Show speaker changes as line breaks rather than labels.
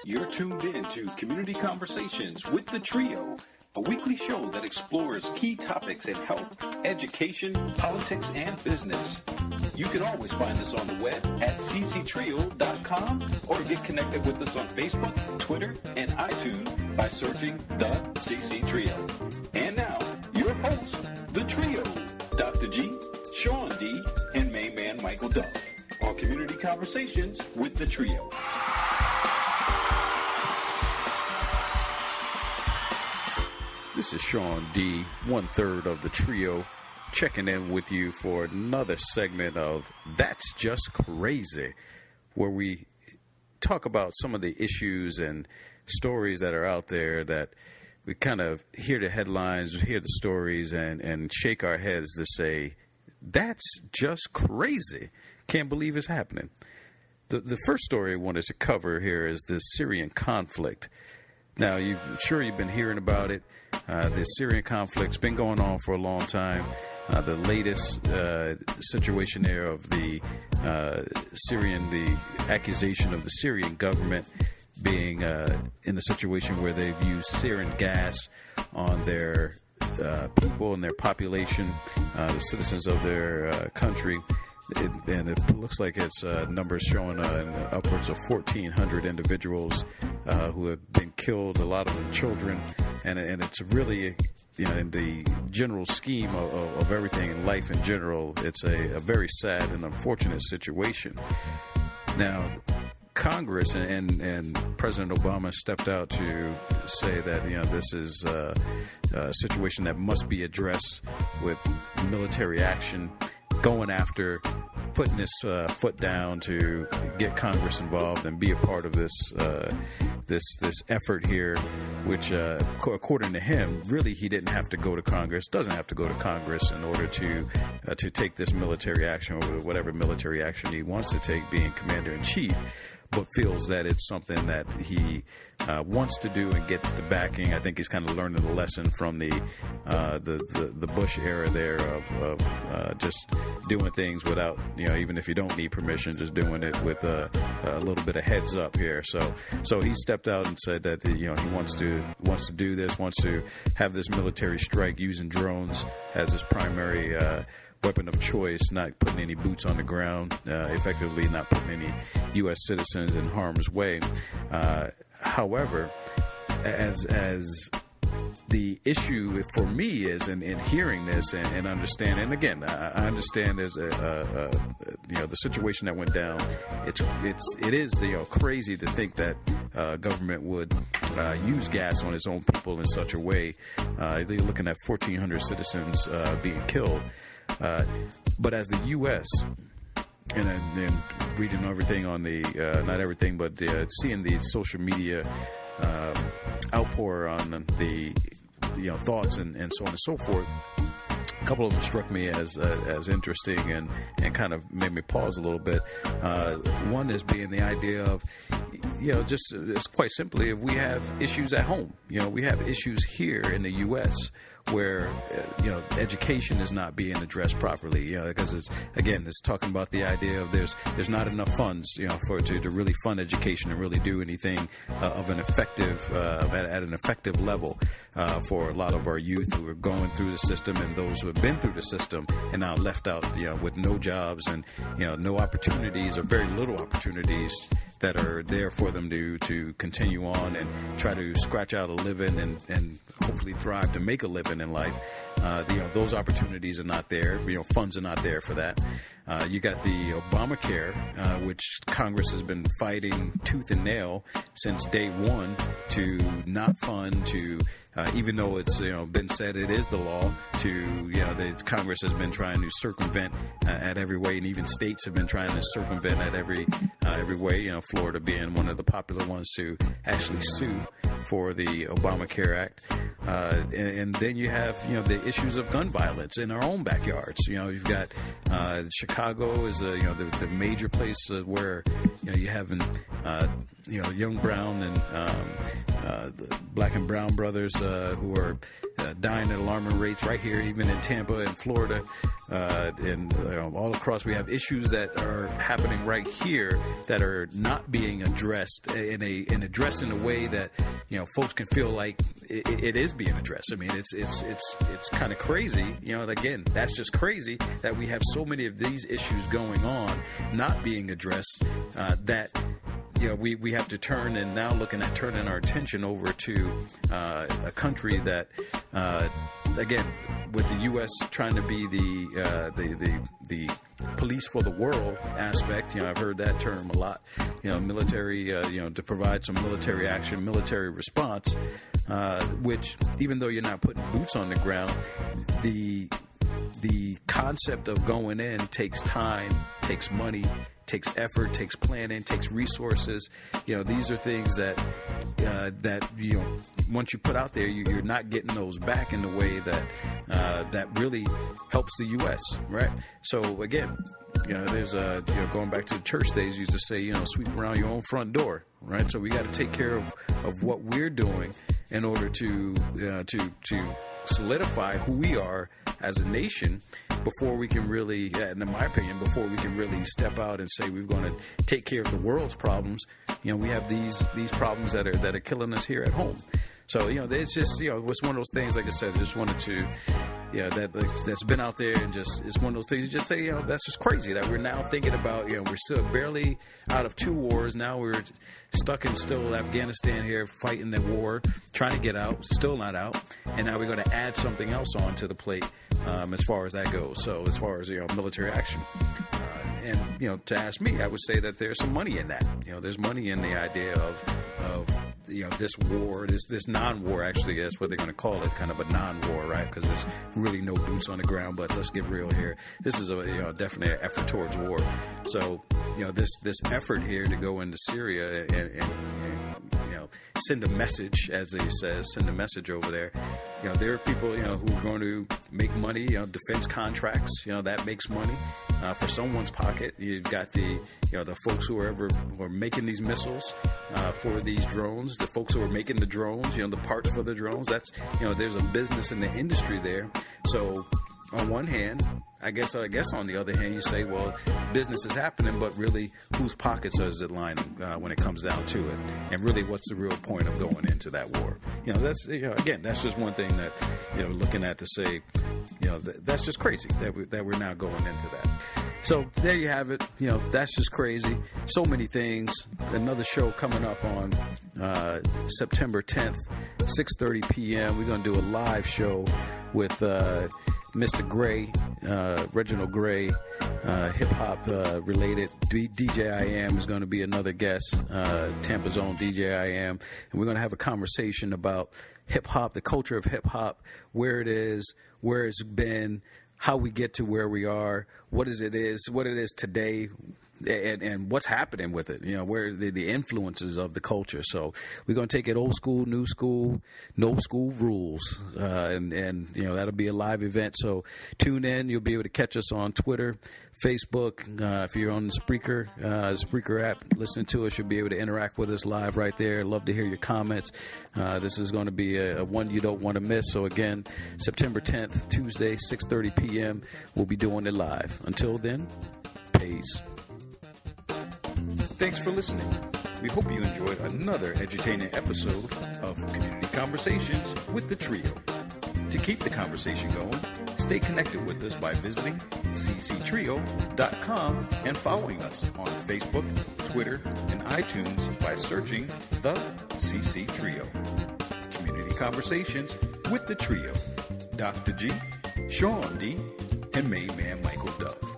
You're tuned in to Community Conversations with the Trio, a weekly show that explores key topics in health, education, politics, and business. You can always find us on the web at cctrio.com or get connected with us on Facebook, Twitter, and iTunes by searching The CC Trio. And now, your hosts, the Trio, Dr. G, Sean D, and main man Michael Duff, on Community Conversations with the Trio.
This is Sean D, 1/3 of the Trio, checking in with you for another segment of That's Just Crazy, where we talk about some of the issues and stories that are out there that we kind of hear the headlines, hear the stories, and shake our heads to say, that's just crazy. Can't believe it's happening. The first story I wanted to cover here is the Syrian conflict. Now, I'm sure you've been hearing about it. The Syrian conflict's been going on for a long time. The latest situation there of the accusation of the Syrian government being in a situation where they've used sarin gas on their people and their population, the citizens of their country. And it looks like it's numbers showing upwards of 1,400 individuals who have been killed, a lot of them children. And it's really, in the general scheme of everything in life in general, it's a very sad and unfortunate situation. Now, Congress and President Obama stepped out to say that, this is a situation that must be addressed with military action, going after, putting this foot down to get Congress involved and be a part of this effort here, which, according to him, really he didn't have to go to Congress, doesn't have to go to Congress in order to take this military action or whatever military action he wants to take, being commander-in-chief, but feels that it's something that he wants to do and get the backing. I think he's kind of learning the lesson from the Bush era there of just doing things without, even if you don't need permission, just doing it with a little bit of heads up here. So he stepped out and said that he wants to do this, wants to have this military strike using drones as his primary weapon of choice, not putting any boots on the ground, effectively not putting any U.S. citizens in harm's way. However, as the issue for me is in hearing this and understanding, and again, I understand there's the situation that went down. It is crazy to think that government would use gas on its own people in such a way. They're looking at 1,400 citizens being killed. But as the U.S., and reading everything on the, not everything, but seeing the social media outpour on the thoughts and so on and so forth, a couple of them struck me as interesting and kind of made me pause a little bit. One is being the idea of, just it's quite simply, if we have issues at home, we have issues here in the U.S. where education is not being addressed properly, because it's talking about the idea of there's not enough funds, to really fund education and really do anything of an effective at an effective level for a lot of our youth who are going through the system and those who have been through the system and now left out, with no jobs and no opportunities or very little opportunities that are there for them to continue on and try to scratch out a living and hopefully thrive to make a living in life. Those opportunities are not there. Funds are not there for that. You got the Obamacare, which Congress has been fighting tooth and nail since day one to not fund, to even though it's been said it is the law, to the Congress has been trying to circumvent at every way, and even states have been trying to circumvent at every way. Florida being one of the popular ones to actually sue for the Obamacare Act. And then you have the issues of gun violence in our own backyards. You've got Chicago is the major place where you have young brown and the black and brown brothers who are dying at alarming rates right here, even in Tampa and Florida, and all across. We have issues that are happening right here that are not being addressed and addressed in a way that folks can feel like it is being addressed. I mean, it's kind of crazy. Again, that's just crazy that we have so many of these issues going on not being addressed that. We have to turn and now looking at turning our attention over to a country that, again, with the U.S. trying to be the police for the world aspect. I've heard that term a lot. Military, to provide some military action, military response, which even though you're not putting boots on the ground, the concept of going in takes time, takes money, takes effort, takes planning, takes resources. These are things that once you put out there, you're not getting those back in the way that really helps the U.S. Right. So again, there's going back to the church days, used to say, sweep around your own front door. Right. So we got to take care of what we're doing in order to solidify who we are as a nation before we can really, in my opinion, before we can really step out and say we're going to take care of the world's problems. We have these problems that are killing us here at home. So, it's just, it's one of those things, like I said, I just wanted to, that's been out there, and just, it's one of those things you just say, that's just crazy that we're now thinking about, we're still barely out of 2 wars. Now we're stuck in still Afghanistan here fighting the war, trying to get out, still not out. And now we're going to add something else onto the plate as far as that goes. So as far as, military action. And, to ask me, I would say that there's some money in that. There's money in the idea of this war, this non-war, actually, that's what they're going to call it, kind of a non-war, right? Because there's really no boots on the ground, but let's get real here. This is definitely an effort towards war. So, this effort here to go into Syria and send a message, as they says, send a message over there. There are people, who are going to make money, defense contracts, that makes money for someone's pocket. You've got the folks who are making these missiles for these drones, the folks who are making the drones, the parts for the drones. That's, there's a business in the industry there. So on one hand, I guess on the other hand, you say, well, business is happening, but really, whose pockets is it lining when it comes down to it? And really, what's the real point of going into that war? That's again, that's just one thing that looking at to say, that's just crazy that we're now going into that. So there you have it. That's just crazy. So many things. Another show coming up on September 10th, 6:30 p.m. We're going to do a live show with Mr. Gray, Reginald Gray, hip-hop related. DJ I Am is going to be another guest, Tampa's own DJ I Am. And we're going to have a conversation about hip-hop, the culture of hip-hop, where it is, where it's been, how we get to where we are, what it is today, and what's happening with it, where the influences of the culture. So we're going to take it old school, new school, no school rules. And that'll be a live event. So tune in. You'll be able to catch us on Twitter, Facebook. If you're on the Spreaker app, listening to us, you'll be able to interact with us live right there. Love to hear your comments. This is going to be a one you don't want to miss. So again, September 10th, Tuesday, 6:30 p.m. We'll be doing it live. Until then, peace. Thanks for listening. We hope you enjoyed another edutaining episode of Community Conversations with the Trio. To keep the conversation going, stay connected with us by visiting cctrio.com and following us on Facebook, Twitter, and iTunes by searching The CC Trio. Community Conversations with the Trio. Dr. G, Sean D, and Main Man Michael Dove.